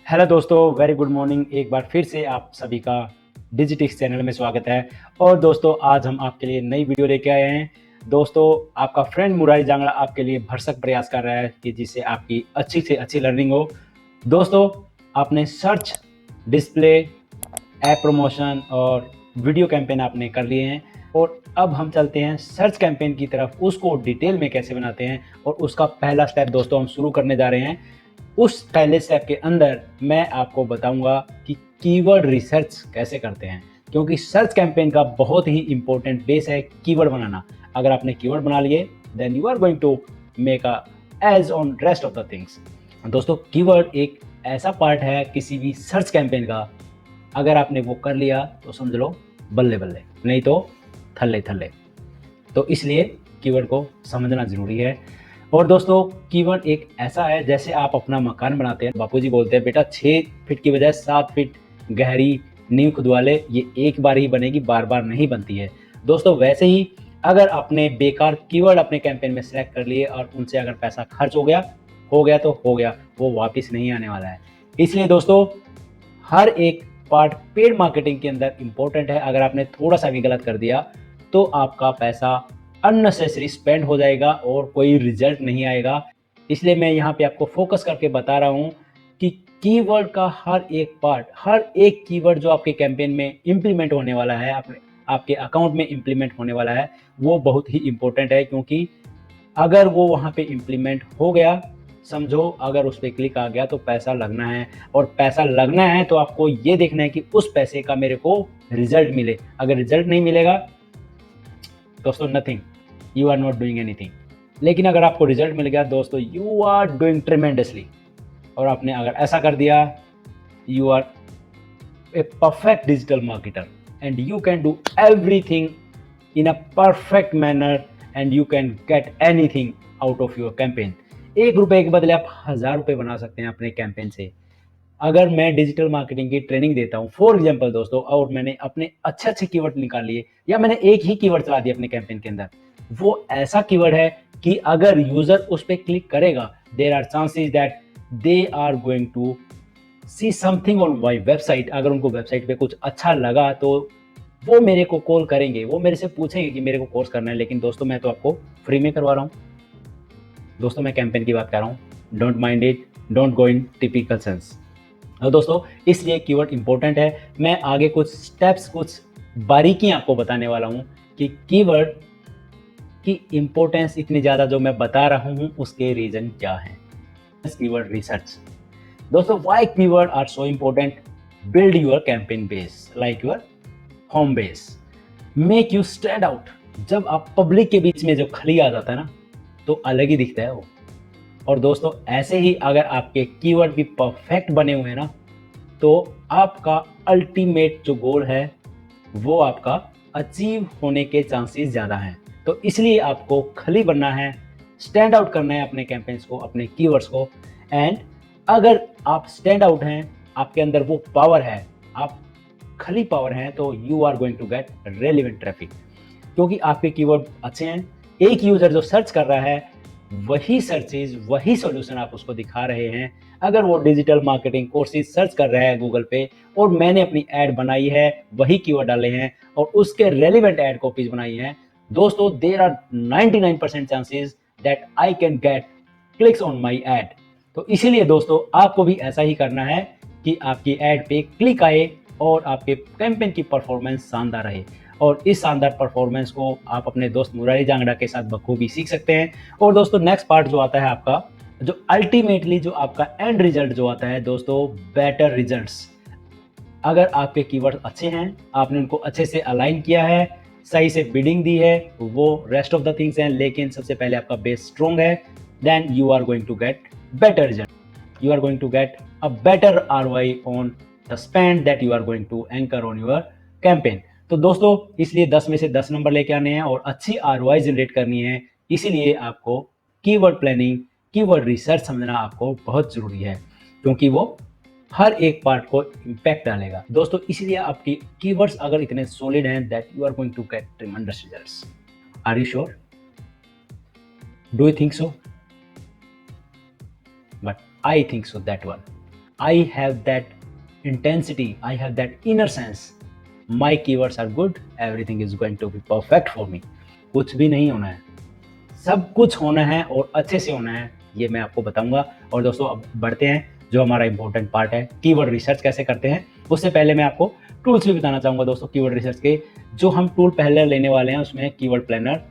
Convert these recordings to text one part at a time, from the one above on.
Hello दोस्तों, very good morning. एक बार फिर से आप सभी का डिजिटिक्स चैनल में स्वागत है। और दोस्तों, आज हम आपके लिए नई वीडियो लेके आए हैं। दोस्तों, आपका फ्रेंड मुरारी जांगड़ा आपके लिए भरसक प्रयास कर रहा है कि जिससे आपकी अच्छी से अच्छी लर्निंग हो। दोस्तों, आपने सर्च, डिस्प्ले, ऐप प्रमोशन और वीडियो कैंपेन आपने कर लिए हैं, और अब हम चलते हैं सर्च कैंपेन की तरफ। उसको डिटेल में कैसे बनाते हैं और उसका पहला स्टेप दोस्तों हम शुरू करने जा रहे हैं। उस पहले स्टेप के अंदर मैं आपको बताऊंगा कि कीवर्ड रिसर्च कैसे करते हैं, क्योंकि सर्च कैंपेन का बहुत ही इंपॉर्टेंट बेस है कीवर्ड बनाना। अगर आपने कीवर्ड बना लिए then you are going to make a edge on rest of the things. दोस्तों, कीवर्ड एक ऐसा पार्ट है किसी भी सर्च कैंपेन का, अगर आपने वो कर लिया तो समझ लो बल्ले बल्ले, नहीं तो थल्ले थल्ले। तो इसलिए कीवर्ड को समझना ज़रूरी है। और दोस्तों, कीवर्ड एक ऐसा है जैसे आप अपना मकान बनाते हैं। बापूजी बोलते हैं बेटा 6 फीट की बजाय 7 फीट गहरी नींव खुदवा ले, ये एक बार ही बनेगी, बार बार नहीं बनती है। दोस्तों, वैसे ही अगर आपने बेकार कीवर्ड अपने कैंपेन में सेलेक्ट कर लिए और उनसे अगर पैसा खर्च हो गया तो हो गया, वो वापस नहीं आने वाला है। इसलिए दोस्तों, हर एक पार्ट पेड मार्केटिंग के अंदर इंपॉर्टेंट है। अगर आपने थोड़ा सा भी गलत कर दिया तो आपका पैसा अननेसेसरी स्पेंड हो जाएगा और कोई रिजल्ट नहीं आएगा। इसलिए मैं यहाँ पे आपको फोकस करके बता रहा हूँ कि कीवर्ड का हर एक पार्ट, हर एक कीवर्ड जो आपके कैंपेन में इम्प्लीमेंट होने वाला है, आपके अकाउंट में इम्प्लीमेंट होने वाला है, वो बहुत ही इंपॉर्टेंट है। क्योंकि अगर वो वहाँ पे इम्प्लीमेंट हो गया, समझो अगर उस पर क्लिक आ गया तो पैसा लगना है। और पैसा लगना है तो आपको ये देखना है कि उस पैसे का मेरे को रिजल्ट मिले। अगर रिजल्ट नहीं मिलेगा दोस्तों, nothing, you are not doing anything. लेकिन अगर आपको रिजल्ट मिल गया दोस्तों, यू आर डूइंग ट्रिमेंडसली। और आपने अगर ऐसा कर दिया, you are a perfect digital marketer and you can do everything in a perfect manner and you can get anything out of your campaign. 1 रुपए के बदले आप 1000 रुपए बना सकते हैं अपने कैंपेन से। अगर मैं डिजिटल मार्केटिंग की ट्रेनिंग देता हूँ फॉर एग्जाम्पल दोस्तों, और मैंने अपने अच्छे अच्छे कीवर्ड निकाल लिए, या मैंने एक ही कीवर्ड चला दिया अपने कैंपेन के अंदर, वो ऐसा कीवर्ड है कि अगर यूजर उस पर क्लिक करेगा, there are chances that they are going to see something on my website. अगर उनको वेबसाइट पे कुछ अच्छा लगा तो वो मेरे को कॉल करेंगे, वो मेरे से पूछेंगे कि मेरे को कोर्स करना है। लेकिन दोस्तों, मैं तो आपको फ्री में करवा रहा हूँ। दोस्तों, मैं कैंपेन की बात कर रहा हूँ, don't mind it, don't go in typical sense. और दोस्तों, इसलिए कीवर्ड इंपॉर्टेंट है। मैं आगे कुछ स्टेप्स, कुछ बारीकियां आपको बताने वाला हूं कि कीवर्ड की इंपॉर्टेंस इतनी ज़्यादा जो मैं बता रहा हूं उसके रीज़न क्या है। Keyword research. दोस्तों, why keyword are so important? Build your campaign base like your home base, make you stand out. जब आप पब्लिक के बीच में जो खली आ जाता है ना, तो अलग ही दिखता है वो। और दोस्तों, ऐसे ही अगर आपके कीवर्ड भी परफेक्ट बने हुए हैं ना, तो आपका अल्टीमेट जो गोल है वो आपका अचीव होने के चांसेस ज़्यादा हैं। तो इसलिए आपको खली बनना है, स्टैंड आउट करना है अपने कैंपेन्स को, अपने कीवर्ड्स को। एंड अगर आप स्टैंड आउट हैं, आपके अंदर वो पावर है, आप खली पावर हैं, तो you are going to get relevant traffic. क्योंकि आपके कीवर्ड अच्छे हैं, एक यूजर जो सर्च कर रहा है वही सर्चेज, वही सॉल्यूशन आप उसको दिखा रहे हैं। अगर वो डिजिटल मार्केटिंग कोर्सेज सर्च कर रहा है गूगल पे और मैंने अपनी ऐड बनाई है, वही कीवर्ड डाले हैं और उसके रेलिवेंट ऐड कॉपीज बनाई हैं, दोस्तों there are 99% chances that I can get clicks on my ad. तो इसीलिए दोस्तों, आपको भी ऐसा ही करना है कि आपकी ऐड पे क्लिक आए और आपके कैंपेन की परफॉर्मेंस शानदार रहे। और इस शानदार परफॉर्मेंस को आप अपने दोस्त मुरारी जांगड़ा के साथ बखूबी सीख सकते हैं। और दोस्तों, नेक्स्ट पार्ट जो आता है आपका, जो अल्टीमेटली जो आपका एंड रिजल्ट जो आता है दोस्तों, बेटर रिजल्ट्स। अगर आपके कीवर्ड अच्छे हैं, आपने उनको अच्छे से अलाइन किया है, सही से बिडिंग दी है, वो रेस्ट ऑफ द थिंग्स हैं, लेकिन सबसे पहले आपका बेस स्ट्रॉन्ग है, then you are going to get better result. You are going to get a better ROI on the spend that you are going to anchor on your campaign. तो दोस्तों, इसलिए 10 में से 10 नंबर लेके आने हैं और अच्छी आरओआई जनरेट करनी है। इसीलिए आपको कीवर्ड प्लानिंग, कीवर्ड रिसर्च समझना आपको बहुत जरूरी है, क्योंकि वो हर एक पार्ट को इम्पैक्ट डालेगा। दोस्तों, इसलिए आपकी कीवर्ड्स अगर इतने सॉलिड हैं that you are going to get tremendous results. Are you sure? Do you think so? But I think so that one. I have that intensity, I have that inner sense, my keywords are good, everything is going to be perfect for me. कुछ भी नहीं होना है, सब कुछ होना है और अच्छे से होना है, ये मैं आपको बताऊंगा। और दोस्तों अब बढ़ते हैं जो हमारा इंपॉर्टेंट पार्ट है, कीवर्ड रिसर्च कैसे करते हैं। उससे पहले मैं आपको टूल्स भी बताना चाहूंगा दोस्तों कीवर्ड रिसर्च के। जो हम टूल पहले लेने वाले हैं उसमें कीवर्ड प्लानर,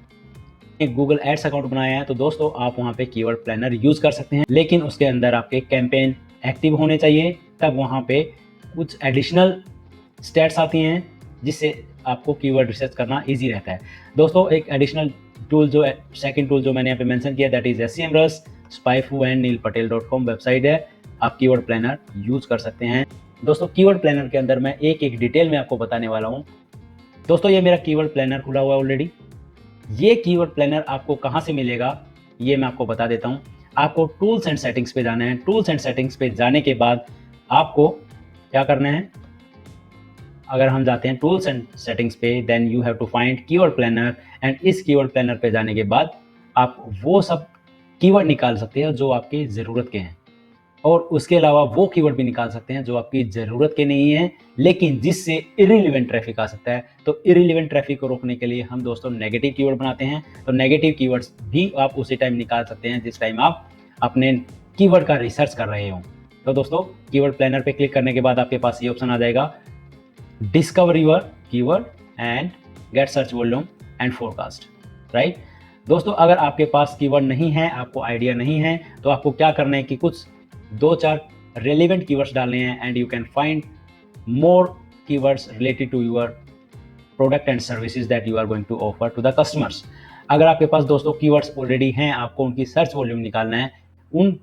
एक गूगल एड्स अकाउंट बनाया है तो दोस्तों आप वहाँ पे कीवर्ड प्लानर यूज कर सकते हैं, लेकिन उसके अंदर आपके कैंपेन एक्टिव होने चाहिए, तब वहाँ पे कुछ एडिशनल स्टेट्स आती हैं जिससे आपको कीवर्ड रिसर्च करना इजी रहता है। दोस्तों एक एडिशनल टूल जो सेकंड टूल जो मैंने यहाँ पे मेंशन किया that is SEMrush, SpyFu and neelpatel.com website है, आप कीवर्ड प्लानर यूज कर सकते हैं। दोस्तों कीवर्ड प्लानर के अंदर मैं एक एक डिटेल में आपको बताने वाला हूँ। दोस्तों ये मेरा कीवर्ड प्लानर खुला हुआ है ऑलरेडी। ये कीवर्ड प्लानर आपको कहाँ से मिलेगा ये मैं आपको बता देता हूँ। आपको टूल्स एंड सेटिंग्स पे जाना है। टूल्स एंड सेटिंग्स पे जाने के बाद आपको क्या करना है, अगर हम जाते हैं टूल्स एंड सेटिंग्स पे, then you have to find keyword planner. And इस कीवर्ड प्लानर पे जाने के बाद आप वो सब कीवर्ड निकाल सकते हैं जो आपकी ज़रूरत के हैं, और उसके अलावा वो कीवर्ड भी निकाल सकते हैं जो आपकी ज़रूरत के नहीं है लेकिन जिससे इररिलेवेंट ट्रैफिक आ सकता है। तो इररिलेवेंट ट्रैफिक को रोकने के लिए हम दोस्तों नेगेटिव कीवर्ड बनाते हैं। तो नेगेटिव कीवर्ड्स भी आप उसी टाइम निकाल सकते हैं जिस टाइम आप अपने कीवर्ड का रिसर्च कर रहे हो। तो दोस्तों कीवर्ड प्लानर पे क्लिक करने के बाद आपके पास ये ऑप्शन आ जाएगा, discover your keyword and get search volume and forecast, right. दोस्तों अगर आपके पास कीवर्ड नहीं है, आपको आइडिया नहीं है, तो आपको क्या करना है कि कुछ 2-4 रेलिवेंट कीवर्ड्स डालने हैं and you can find more keywords related to your product and services that you are going to offer to the customers. अगर आपके पास दोस्तों कीवर्ड्स ऑलरेडी हैं, आपको उनकी सर्च वॉल्यूम निकालना है, उन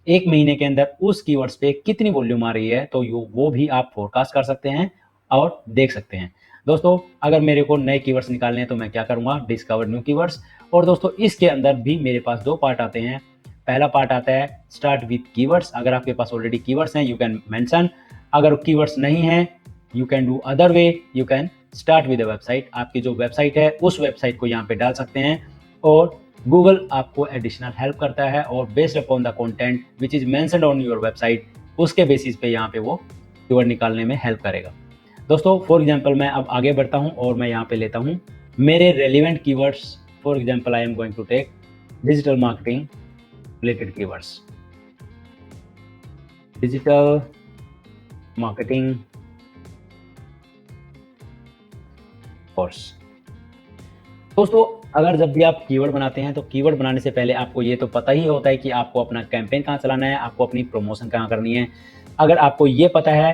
एक महीने के अंदर उस कीवर्ड्स पे कितनी वॉल्यूम आ रही है, तो वो भी आप फोरकास्ट कर सकते हैं और देख सकते हैं। दोस्तों अगर मेरे को नए कीवर्ड्स निकालने हैं तो मैं क्या करूँगा, डिस्कवर न्यू कीवर्ड्स। और दोस्तों इसके अंदर भी मेरे पास 2 पार्ट आते हैं। पहला पार्ट आता है स्टार्ट विद कीवर्ड्स। अगर आपके पास ऑलरेडी कीवर्ड्स हैं यू कैन मेंशन, अगर कीवर्ड्स नहीं है you can do other way, you can start with a website. आपकी जो वेबसाइट है उस वेबसाइट को यहाँ पे डाल सकते हैं और गूगल आपको एडिशनल हेल्प करता है और based upon the content which is mentioned on your website, उसके बेसिस पे यहाँ पे वो कीवर्ड निकालने में हेल्प करेगा। दोस्तों फॉर एग्जांपल मैं अब आगे बढ़ता हूँ और मैं यहाँ पे लेता हूँ मेरे relevant keywords. For example I am going to take digital marketing related keywords, digital marketing course। दोस्तों अगर जब भी आप कीवर्ड बनाते हैं तो कीवर्ड बनाने से पहले आपको ये तो पता ही होता है कि आपको अपना कैंपेन कहाँ चलाना है, आपको अपनी प्रमोशन कहाँ करनी है। अगर आपको ये पता है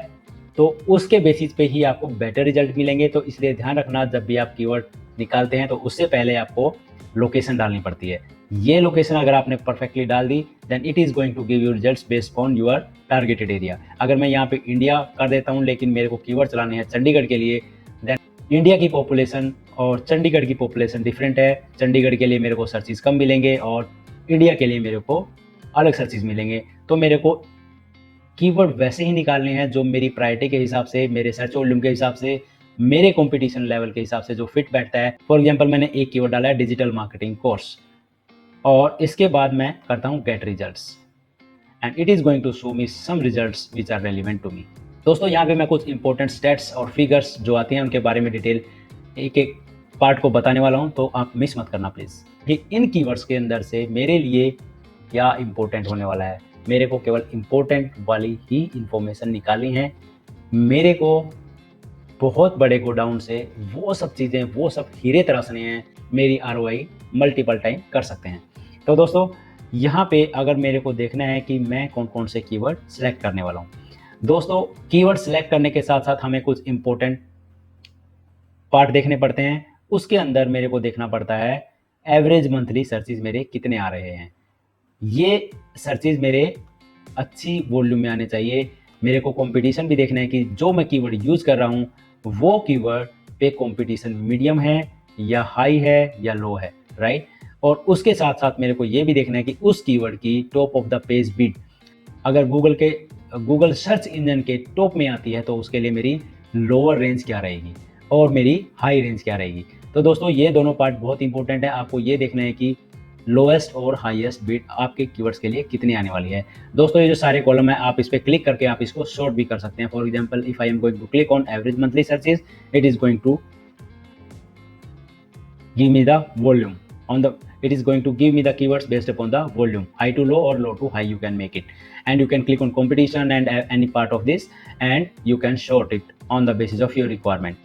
तो उसके बेसिस पे ही आपको बेटर रिजल्ट मिलेंगे। तो इसलिए ध्यान रखना जब भी आप कीवर्ड निकालते हैं तो उससे पहले आपको लोकेशन डालनी पड़ती है। ये लोकेशन अगर आपने परफेक्टली डाल दी then it is going to give you results based on your targeted area. अगर मैं यहाँ पे इंडिया कर देता हूँ लेकिन मेरे को कीवर्ड चलाने हैं चंडीगढ़ के लिए, देन इंडिया की पॉपुलेशन और चंडीगढ़ की पॉपुलेशन डिफरेंट है। चंडीगढ़ के लिए मेरे को सर्चेज कम मिलेंगे और इंडिया के लिए मेरे को अलग सर्चेज मिलेंगे। तो मेरे को कीवर्ड वैसे ही निकालने हैं जो मेरी प्रायोरिटी के हिसाब से, मेरे सर्च वॉल्यूम के हिसाब से, मेरे कंपटीशन लेवल के हिसाब से जो फिट बैठता है। फॉर एग्जांपल मैंने एक कीवर्ड डाला है डिजिटल मार्केटिंग कोर्स और इसके बाद मैं करता हूँ get results and it is going to show me some results which are relevant to me. दोस्तों यहाँ पे मैं कुछ इंपॉर्टेंट स्टेट्स और फिगर्स जो आती हैं उनके बारे में डिटेल एक एक पार्ट को बताने वाला हूँ, तो आप मिस मत करना प्लीज़। कि इन कीवर्ड्स के अंदर से मेरे लिए क्या इंपॉर्टेंट होने वाला है, मेरे को केवल इंपॉर्टेंट वाली ही इंफॉर्मेशन निकालनी है। मेरे को बहुत बड़े गोडाउन से वो सब चीज़ें, वो सब हीरे तराशने हैं, मेरी ROI मल्टीपल टाइम कर सकते हैं। तो दोस्तों यहाँ पे अगर मेरे को देखना है कि मैं कौन कौन से कीवर्ड सेलेक्ट करने वाला हूँ, दोस्तों कीवर्ड सेलेक्ट करने के साथ साथ हमें कुछ इंपॉर्टेंट पार्ट देखने पड़ते हैं। उसके अंदर मेरे को देखना पड़ता है एवरेज मंथली सर्चेज मेरे कितने आ रहे हैं। ये सर्चेज मेरे अच्छी वॉल्यूम में आने चाहिए। मेरे को कंपटीशन भी देखना है कि जो मैं कीवर्ड यूज़ कर रहा हूँ वो कीवर्ड पे कंपटीशन मीडियम है या हाई है या लो है, राइट। और उसके साथ साथ मेरे को ये भी देखना है कि उस कीवर्ड की top of the page bid अगर गूगल सर्च इंजन के टॉप में आती है तो उसके लिए मेरी लोअर रेंज क्या रहेगी और मेरी हाई रेंज क्या रहेगी। तो दोस्तों ये दोनों पार्ट बहुत इंपॉर्टेंट है। आपको ये देखना है कि लोएस्ट और हाईएस्ट बिड आपके कीवर्ड्स के लिए कितनी आने वाली है। दोस्तों ये जो सारे कॉलम है आप इस पर क्लिक करके आप इसको सॉर्ट भी कर सकते हैं। For example if I am going to click on average monthly searches, it is going to give me the volume on the it is going to give me the keywords based upon the volume, high to low or low to high you can make it, and you can click on competition and any part of this and you can sort it on the basis of your requirement।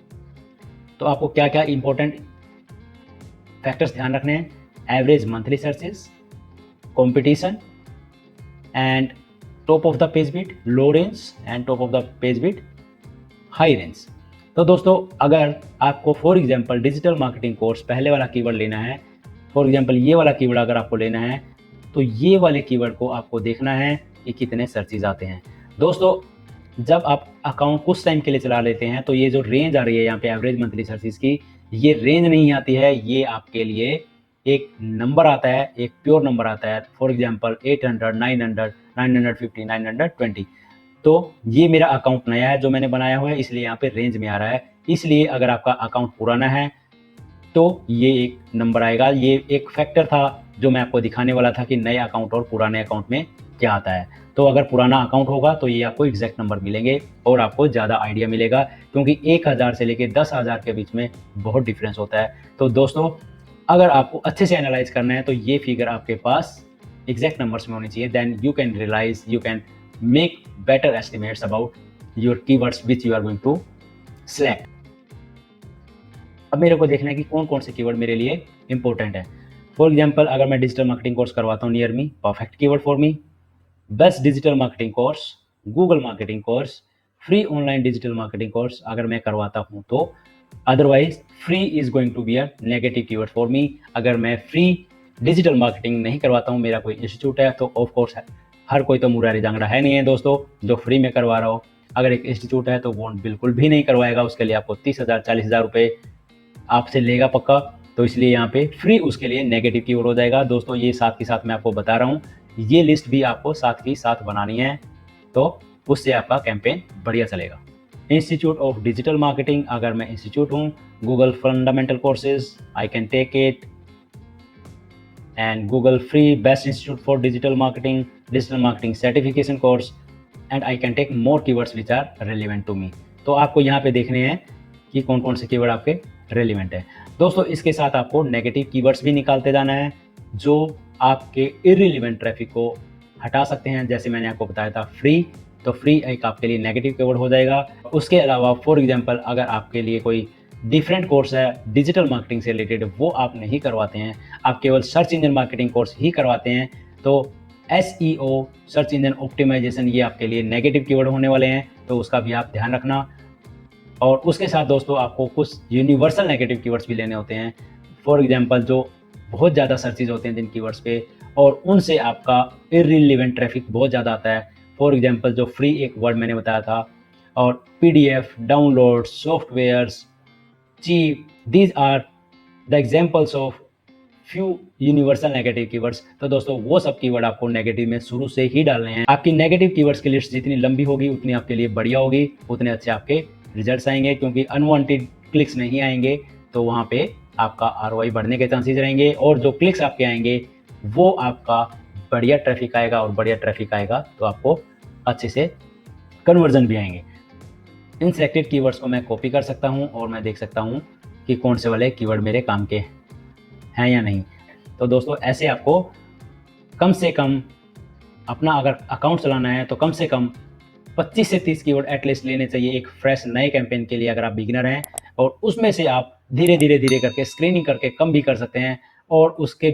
तो आपको क्या क्या important factors ध्यान रखने हैं, average monthly searches, competition and top of the page bid low range and top of the page bid high range. तो दोस्तों अगर आपको for example digital marketing course पहले वाला कीवर्ड लेना है, फॉर एग्जांपल ये वाला कीवर्ड अगर आपको लेना है तो ये वाले कीवर्ड को आपको देखना है कि कितने सर्चेज आते हैं। दोस्तों जब आप अकाउंट कुछ टाइम के लिए चला लेते हैं तो ये जो रेंज आ रही है यहाँ पे एवरेज मंथली सर्चेज की, ये रेंज नहीं आती है, ये आपके लिए एक नंबर आता है, एक प्योर नंबर आता है। For example 800, 900, 950, 920। तो ये मेरा अकाउंट नया है जो मैंने बनाया हुआ है, इसलिए यहाँ पे रेंज में आ रहा है। इसलिए अगर आपका अकाउंट पुराना है तो ये एक नंबर आएगा। ये एक फैक्टर था जो मैं आपको दिखाने वाला था कि नए अकाउंट और पुराने अकाउंट में क्या आता है। तो अगर पुराना अकाउंट होगा तो ये आपको एग्जैक्ट नंबर मिलेंगे और आपको ज़्यादा आइडिया मिलेगा, क्योंकि 1000 से लेके 10,000 के बीच में बहुत डिफरेंस होता है। तो दोस्तों अगर आपको अच्छे से एनालाइज करना है तो ये फिगर आपके पास एग्जैक्ट नंबर्स में होनी चाहिए, then you can realize, you can make better estimates about your keywords which you are going to select। अब मेरे को देखना है कि कौन कौन से कीवर्ड मेरे लिए इंपॉर्टेंट है। फॉर एग्जांपल अगर मैं डिजिटल मार्केटिंग कोर्स करवाता हूँ near me, perfect keyword for me. Best digital marketing course, Google marketing course, free online digital marketing course अगर मैं करवाता हूँ तो otherwise free is going to be a negative keyword for me. अगर मैं free digital marketing नहीं करवाता हूँ, मेरा कोई इंस्टीट्यूट है तो ऑफ कोर्स है, हर कोई तो मुरारी जांगड़ा है नहीं है दोस्तों जो फ्री में करवा रहा हो। अगर एक इंस्टीट्यूट है तो वो बिल्कुल भी नहीं करवाएगा, उसके लिए आपको 30,000 40,000 रुपये आपसे लेगा पक्का। तो इसलिए यहाँ पे फ्री उसके लिए नेगेटिव कीवर्ड हो जाएगा। दोस्तों ये साथ के साथ मैं आपको बता रहा हूँ, ये लिस्ट भी आपको साथ ही साथ बनानी है, तो उससे आपका कैंपेन बढ़िया चलेगा। इंस्टीट्यूट ऑफ डिजिटल मार्केटिंग, अगर मैं इंस्टीट्यूट हूँ, Google fundamental courses I can take it, and Google free best institute for digital marketing certification course, and I can take more keywords which are relevant to me। तो आपको यहाँ पे देखने हैं कि कौन कौन से कीवर्ड आपके रेलिवेंट है। दोस्तों इसके साथ आपको नेगेटिव कीवर्ड्स भी निकालते जाना है जो आपके इररिलेवेंट ट्रैफिक को हटा सकते हैं। जैसे मैंने आपको बताया था फ्री, तो फ्री एक आपके लिए नेगेटिव कीवर्ड हो जाएगा। उसके अलावा फॉर एग्जांपल अगर आपके लिए कोई डिफरेंट कोर्स है डिजिटल मार्केटिंग से रिलेटेड, वो आप नहीं करवाते हैं, आप केवल सर्च इंजन मार्केटिंग कोर्स ही करवाते हैं, तो SEO सर्च इंजन ऑप्टिमाइजेशन ये आपके लिए नेगेटिव कीवर्ड होने वाले हैं, तो उसका भी आप ध्यान रखना। और उसके साथ दोस्तों आपको कुछ यूनिवर्सल नेगेटिव कीवर्ड्स भी लेने होते हैं। फॉर एग्जांपल जो बहुत ज़्यादा सर्चेज होते हैं जिन कीवर्ड्स पे और उनसे आपका इररिलेवेंट ट्रैफिक बहुत ज़्यादा आता है। फॉर एग्जांपल जो फ्री एक वर्ड मैंने बताया था, और PDF, download, softwares, cheap, these are the examples of few universal negative keywords। तो दोस्तों वो सब कीवर्ड आपको नेगेटिव में शुरू से ही डालने हैं। आपकी नेगेटिव कीवर्ड्स की लिस्ट जितनी लंबी होगी उतनी आपके लिए बढ़िया होगी, उतने अच्छे आपके रिजल्ट्स आएंगे, क्योंकि अनवांटेड क्लिक्स नहीं आएंगे, तो वहाँ पे आपका ROI बढ़ने के चांसेस रहेंगे, और जो क्लिक्स आपके आएंगे वो आपका बढ़िया ट्रैफिक आएगा, और बढ़िया ट्रैफिक आएगा तो आपको अच्छे से कन्वर्जन भी आएंगे। इन सिलेक्टेड कीवर्ड्स को मैं कॉपी कर सकता हूं और मैं देख सकता हूं कि कौन से वाले कीवर्ड मेरे काम के हैं या नहीं। तो दोस्तों ऐसे आपको कम से कम अपना अगर अकाउंट चलाना है तो कम से कम 25 से 30 कीवर्ड एटलीस्ट लेने चाहिए एक फ्रेश नए कैंपेन के लिए, अगर आप बिगिनर हैं। और उसमें से आप धीरे धीरे करके स्क्रीनिंग करके कम भी कर सकते हैं, और उसके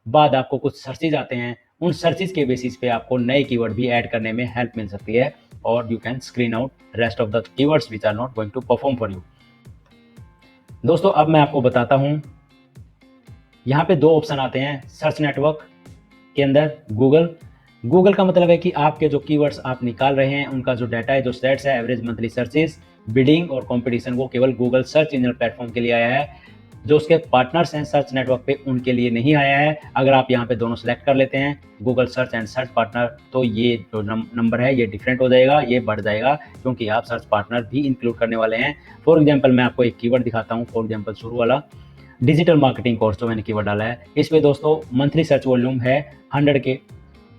बाद आपको कुछ सर्चेज आते हैं, उन सर्चेज के बेसिस पे आपको नए कीवर्ड भी ऐड करने में हेल्प मिल सकती है, और you can screen out rest of the keywords which are not going to perform for you। दोस्तों अब मैं आपको बताता हूं, यहाँ पे 2 ऑप्शन आते हैं सर्च नेटवर्क के अंदर। गूगल का मतलब है कि आपके जो कीवर्ड्स आप निकाल रहे हैं उनका जो डाटा है, जो स्टैट्स है, एवरेज मंथली सर्चेस, बिडिंग और कंपटीशन, वो केवल गूगल सर्च इंजन प्लेटफॉर्म के लिए आया है। जो उसके पार्टनर्स हैं सर्च नेटवर्क पे उनके लिए नहीं आया है। अगर आप यहाँ पे दोनों सेलेक्ट कर लेते हैं, Google search and search partner, तो ये जो नंबर है ये डिफरेंट हो जाएगा, ये बढ़ जाएगा, क्योंकि आप सर्च पार्टनर भी इंक्लूड करने वाले हैं। फॉर एग्जांपल मैं आपको एक कीवर्ड दिखाता हूँ। फॉर एग्जांपल शुरू वाला डिजिटल मार्केटिंग कोर्स जो मैंने कीवर्ड डाला है, इस पे दोस्तों मंथली सर्च वॉल्यूम है 100K,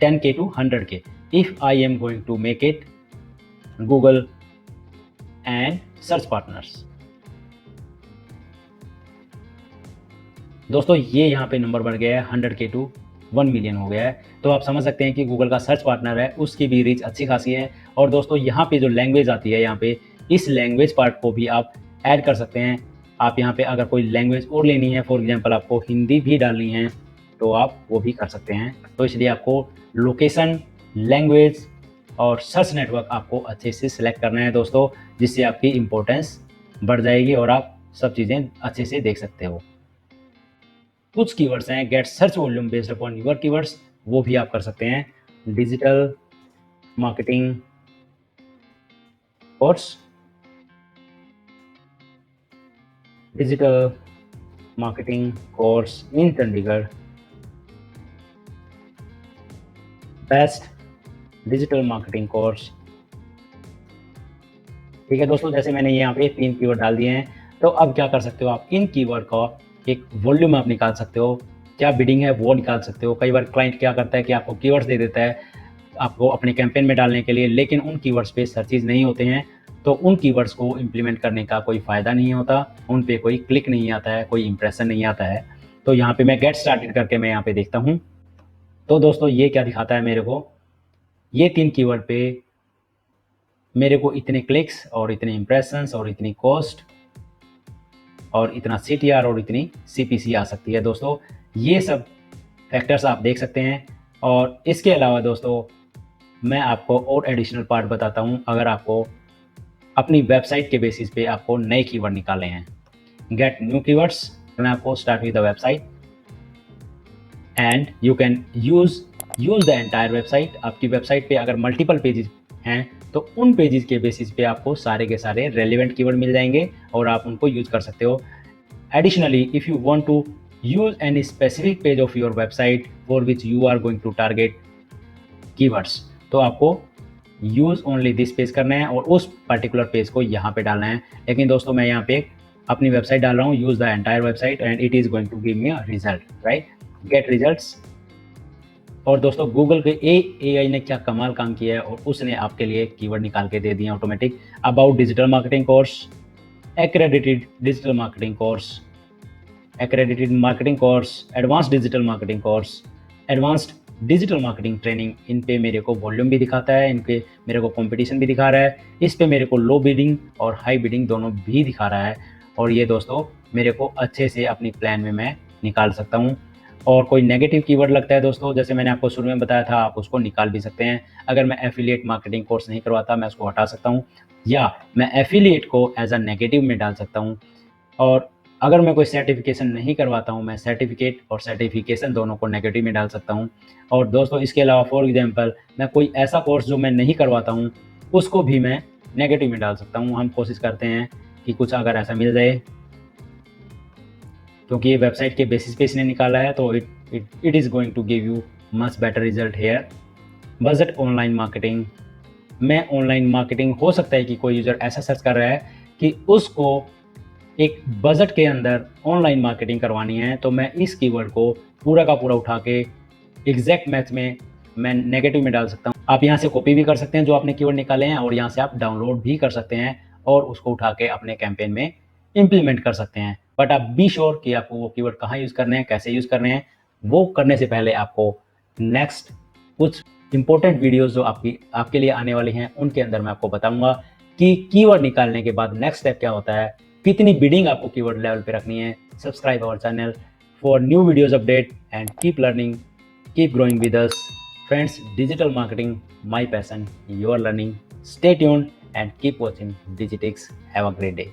10K to 100K if I am going to make it Google and search partners. दोस्तों ये यहाँ पे नंबर बढ़ गया है 100K to 1 मिलियन हो गया है। तो आप समझ सकते हैं कि गूगल का सर्च पार्टनर है उसकी भी रीच अच्छी खासी है। और दोस्तों यहाँ पे जो लैंग्वेज आती है, यहाँ पे इस लैंग्वेज पार्ट को भी आप ऐड कर सकते हैं। आप यहाँ पे अगर कोई लैंग्वेज और लेनी है, फॉर एग्जांपल आपको हिंदी भी डालनी है, तो आप वो भी कर सकते हैं। तो इसलिए आपको लोकेशन, लैंग्वेज और सर्च नेटवर्क आपको अच्छे से सिलेक्ट करना है दोस्तों, जिससे आपकी इम्पोर्टेंस बढ़ जाएगी और आप सब चीज़ें अच्छे से देख सकते हो। कुछ कीवर्ड्स हैं get search volume based upon your keywords, वो भी आप कर सकते हैं। Digital marketing course, digital marketing course in Chandigarh, best digital marketing course. ठीक है दोस्तों, जैसे मैंने यहाँ पे 3 कीवर्ड डाल दिए हैं, तो अब क्या कर सकते हो आप, इन कीवर्ड का एक वॉल्यूम आप निकाल सकते हो, क्या बिडिंग है वो निकाल सकते हो। कई बार क्लाइंट क्या करता है कि आपको कीवर्ड्स दे देता है आपको अपने कैंपेन में डालने के लिए, लेकिन उन कीवर्ड्स पे सर्चेज नहीं होते हैं, तो उन कीवर्ड्स को इम्प्लीमेंट करने का कोई फ़ायदा नहीं होता, उन पे कोई क्लिक नहीं आता है, कोई इंप्रेशन नहीं आता है। तो यहाँ पे मैं गेट स्टार्टेड करके मैं यहाँ पे देखता हूँ। तो दोस्तों ये क्या दिखाता है मेरे को, ये 3 कीवर्ड पे मेरे को इतने क्लिक्स और इतने इंप्रेशंस और इतनी कॉस्ट और इतना CTR और इतनी CPC आ सकती है दोस्तों। ये सब फैक्टर्स आप देख सकते हैं। और इसके अलावा दोस्तों मैं आपको और एडिशनल पार्ट बताता हूँ। अगर आपको अपनी वेबसाइट के बेसिस पे आपको नए कीवर्ड निकाले हैं, गेट न्यू कीवर्ड्स, मैं आपको start with the website and you can use the entire website. आपकी वेबसाइट पे अगर मल्टीपल पेजेस हैं तो उन पेजेस के बेसिस पे आपको सारे के सारे रेलिवेंट कीवर्ड मिल जाएंगे और आप उनको यूज़ कर सकते हो। Additionally if you want to use any specific page of your website for which you are going to target keywords, तो आपको यूज़ ओनली दिस पेज करना है और उस पर्टिकुलर पेज को यहाँ पे डालना है। लेकिन दोस्तों मैं यहाँ पे अपनी वेबसाइट डाल रहा हूँ, use the entire website and it is going to give me a result, right, get results. और दोस्तों गूगल के AI ने क्या कमाल काम किया है, और उसने आपके लिए कीवर्ड निकाल के दे दिए automatic. About digital marketing course, accredited digital marketing course, accredited marketing course, advanced digital marketing course, advanced digital marketing training. इन पे मेरे को वॉल्यूम भी दिखाता है, इन पे मेरे को कंपटीशन भी दिखा रहा है, इस पे मेरे को लो बिडिंग और हाई बिडिंग दोनों भी दिखा रहा है। और ये दोस्तों मेरे को अच्छे से अपनी प्लान में मैं निकाल सकता हूँ। और कोई नेगेटिव कीवर्ड लगता है दोस्तों, जैसे मैंने आपको शुरू में बताया था, आप उसको निकाल भी सकते हैं। अगर मैं एफिलिएट मार्केटिंग कोर्स नहीं करवाता, मैं उसको हटा सकता हूँ, या मैं एफिलिएट को एज अ नेगेटिव में डाल सकता हूँ। और अगर मैं कोई सर्टिफिकेशन नहीं करवाता हूँ, मैं सर्टिफिकेट और सर्टिफिकेशन दोनों को नेगेटिव में डाल सकता हूँ। और दोस्तों इसके अलावा फॉर एग्जांपल मैं कोई ऐसा कोर्स जो मैं नहीं करवाता हूँ उसको भी मैं नेगेटिव में डाल सकता हूँ। हम कोशिश करते हैं कि कुछ अगर ऐसा मिल जाए, क्योंकि ये वेबसाइट के बेसिस पे इसने निकाला है, तो it is going to give you much better result here. Budget online marketing, मैं ऑनलाइन मार्केटिंग, हो सकता है कि कोई यूज़र ऐसा सर्च कर रहा है कि उसको एक बजट के अंदर ऑनलाइन मार्केटिंग करवानी है, तो मैं इस कीवर्ड को पूरा का पूरा उठा के एग्जैक्ट मैच में मैं नेगेटिव में डाल सकता हूँ। आप यहाँ से कॉपी भी कर सकते हैं जो आपने कीवर्ड निकाले हैं, और यहाँ से आप डाउनलोड भी कर सकते हैं और उसको उठा के अपने कैंपेन में इम्प्लीमेंट कर सकते हैं। बट आप बी श्योर कि आपको वो कीवर्ड कहाँ यूज़ करने हैं, कैसे यूज़ करने हैं। वो करने से पहले आपको नेक्स्ट कुछ इंपॉर्टेंट वीडियोस जो आपके लिए आने वाली हैं, उनके अंदर मैं आपको बताऊंगा कि कीवर्ड निकालने के बाद नेक्स्ट स्टेप क्या होता है, कितनी बिडिंग आपको कीवर्ड लेवल पे रखनी है। Subscribe our channel for new videos update and keep learning, keep growing with us friends. Digital marketing, my passion, your learning. Stay tuned and keep watching Digitix. Have a great day.